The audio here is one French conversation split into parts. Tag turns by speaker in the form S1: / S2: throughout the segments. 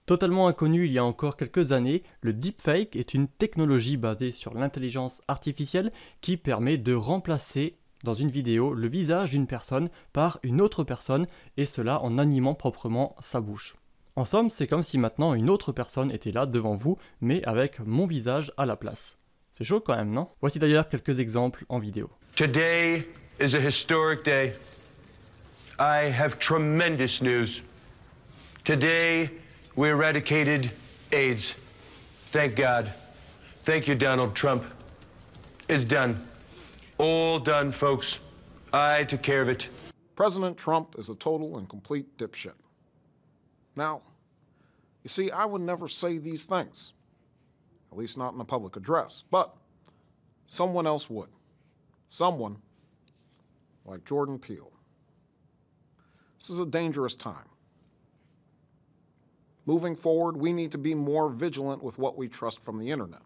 S1: Totalement inconnu il y a encore quelques années, le deepfake est une technologie basée sur l'intelligence artificielle qui permet de remplacer dans une vidéo le visage d'une personne par une autre personne et cela en animant proprement sa bouche. En somme, c'est comme si maintenant une autre personne était là devant vous, mais avec mon visage à la place. C'est chaud quand même, non? Voici d'ailleurs quelques exemples en vidéo.
S2: Today is a historic day. I have tremendous news. Today, we eradicated AIDS. Thank God. Thank you, Donald Trump. It's done. All done, folks. I took care of it.
S3: President Trump is a total and complete dipshit. Now, you see, I would never say these things, at least not in a public address, but someone else would. Someone like Jordan Peele. This is a dangerous time. Moving forward, we need to be more vigilant with what we trust from the internet.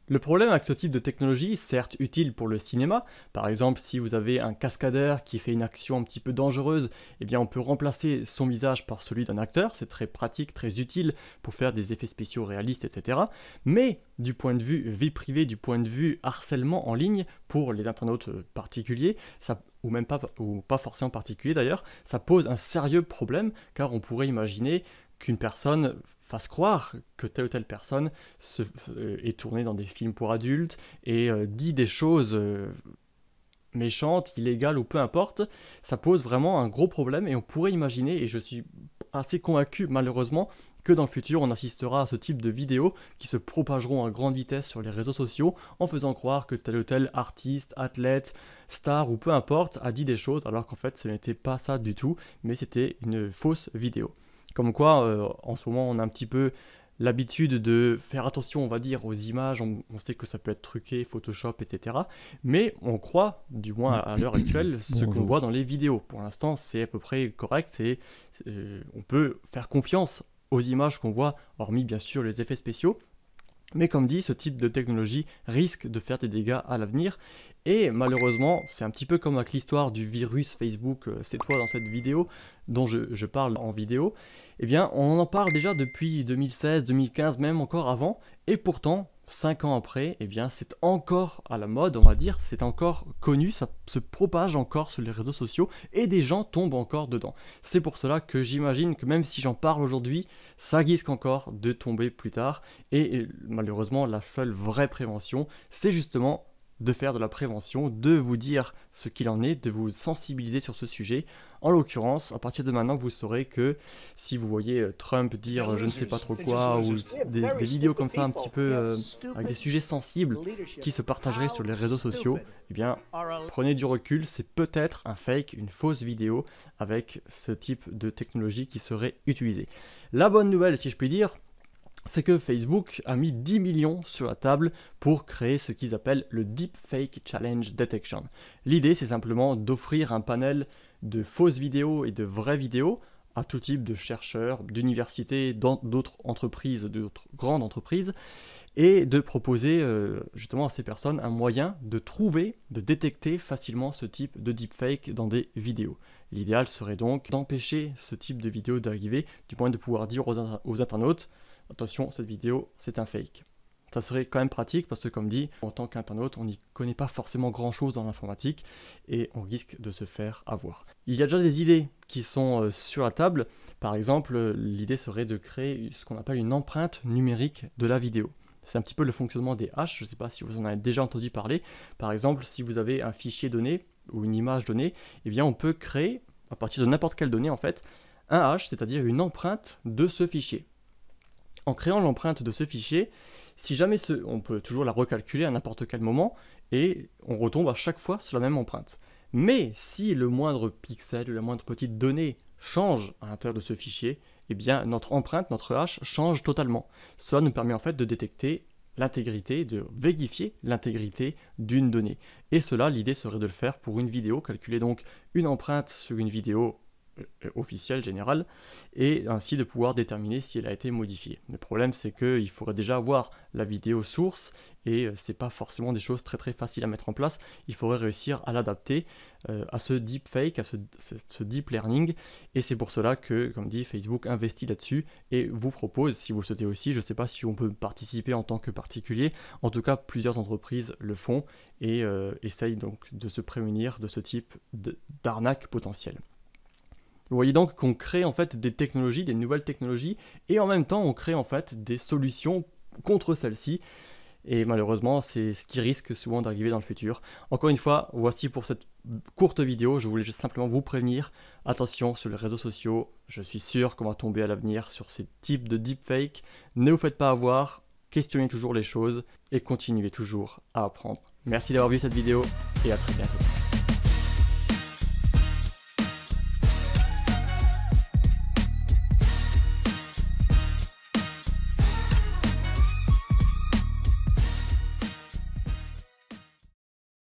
S1: Le problème avec ce type de technologie, certes utile pour le cinéma, par exemple si vous avez un cascadeur qui fait une action un petit peu dangereuse, eh bien on peut remplacer son visage par celui d'un acteur, c'est très pratique, très utile pour faire des effets spéciaux réalistes, etc. Mais du point de vue vie privée, du point de vue harcèlement en ligne, pour les internautes particuliers, ou pas forcément particuliers d'ailleurs, ça pose un sérieux problème, car on pourrait imaginer qu'une personne fasse croire que telle ou telle personne est tournée dans des films pour adultes et dit des choses méchantes, illégales ou peu importe, ça pose vraiment un gros problème et on pourrait imaginer, et je suis assez convaincu malheureusement, que dans le futur on assistera à ce type de vidéos qui se propageront à grande vitesse sur les réseaux sociaux en faisant croire que tel ou tel artiste, athlète, star ou peu importe a dit des choses alors qu'en fait ce n'était pas ça du tout, mais c'était une fausse vidéo. Comme quoi, en ce moment, on a un petit peu l'habitude de faire attention, on va dire, aux images. On sait que ça peut être truqué, Photoshop, etc. Mais on croit, du moins à l'heure actuelle, ce qu'on voit dans les vidéos. Pour l'instant, c'est à peu près correct. On peut faire confiance aux images qu'on voit, hormis bien sûr les effets spéciaux. Mais comme dit, ce type de technologie risque de faire des dégâts à l'avenir. Et malheureusement, c'est un petit peu comme avec l'histoire du virus Facebook, c'est toi dans cette vidéo, dont je parle en vidéo. Eh bien, on en parle déjà depuis 2016, 2015, même encore avant. Et pourtant, 5 ans après, eh bien, c'est encore à la mode, on va dire, c'est encore connu, ça se propage encore sur les réseaux sociaux et des gens tombent encore dedans. C'est pour cela que j'imagine que même si j'en parle aujourd'hui, ça risque encore de tomber plus tard. Et malheureusement, la seule vraie prévention, c'est justement de faire de la prévention, de vous dire ce qu'il en est, de vous sensibiliser sur ce sujet. En l'occurrence, à partir de maintenant, vous saurez que si vous voyez Trump dire je ne sais pas trop quoi, ou des vidéos comme ça un petit peu avec des sujets sensibles qui se partageraient sur les réseaux sociaux, eh bien, prenez du recul, c'est peut-être un fake, une fausse vidéo avec ce type de technologie qui serait utilisée. La bonne nouvelle, si je puis dire, c'est que Facebook a mis 10 millions sur la table pour créer ce qu'ils appellent le Deepfake Challenge Detection. L'idée, c'est simplement d'offrir un panel de fausses vidéos et de vraies vidéos à tout type de chercheurs, d'universités, d'autres entreprises, d'autres grandes entreprises, et de proposer justement à ces personnes un moyen de trouver, de détecter facilement ce type de deepfake dans des vidéos. L'idéal serait donc d'empêcher ce type de vidéo d'arriver, du point de pouvoir dire aux internautes attention, cette vidéo, c'est un fake. Ça serait quand même pratique parce que, comme dit, en tant qu'internaute, on n'y connaît pas forcément grand-chose dans l'informatique et on risque de se faire avoir. Il y a déjà des idées qui sont sur la table. Par exemple, l'idée serait de créer ce qu'on appelle une empreinte numérique de la vidéo. C'est un petit peu le fonctionnement des hashes, je ne sais pas si vous en avez déjà entendu parler. Par exemple, si vous avez un fichier donné ou une image donnée, eh bien on peut créer, à partir de n'importe quelle donnée en fait, un hash, c'est-à-dire une empreinte de ce fichier. En créant l'empreinte de ce fichier, si jamais on peut toujours la recalculer à n'importe quel moment et on retombe à chaque fois sur la même empreinte. Mais si le moindre pixel ou la moindre petite donnée change à l'intérieur de ce fichier, eh bien notre empreinte, notre hash change totalement. Cela nous permet en fait de détecter l'intégrité, de vérifier l'intégrité d'une donnée. Et cela, l'idée serait de le faire pour une vidéo, calculer donc une empreinte sur une vidéo officielle, générale, et ainsi de pouvoir déterminer si elle a été modifiée. Le problème, c'est qu'il faudrait déjà avoir la vidéo source, et c'est pas forcément des choses très faciles à mettre en place. Il faudrait réussir à l'adapter à ce deepfake, à ce deep learning, et c'est pour cela que, comme dit, Facebook investit là-dessus et vous propose, si vous le souhaitez aussi, je ne sais pas si on peut participer en tant que particulier, en tout cas plusieurs entreprises le font et essayent donc de se prémunir de ce type d'arnaque potentielle. Vous voyez donc qu'on crée en fait des technologies, des nouvelles technologies, et en même temps on crée en fait des solutions contre celles-ci. Et malheureusement, c'est ce qui risque souvent d'arriver dans le futur. Encore une fois, voici pour cette courte vidéo, je voulais juste simplement vous prévenir. Attention sur les réseaux sociaux, je suis sûr qu'on va tomber à l'avenir sur ces types de deepfake. Ne vous faites pas avoir, questionnez toujours les choses et continuez toujours à apprendre. Merci d'avoir vu cette vidéo et à très bientôt.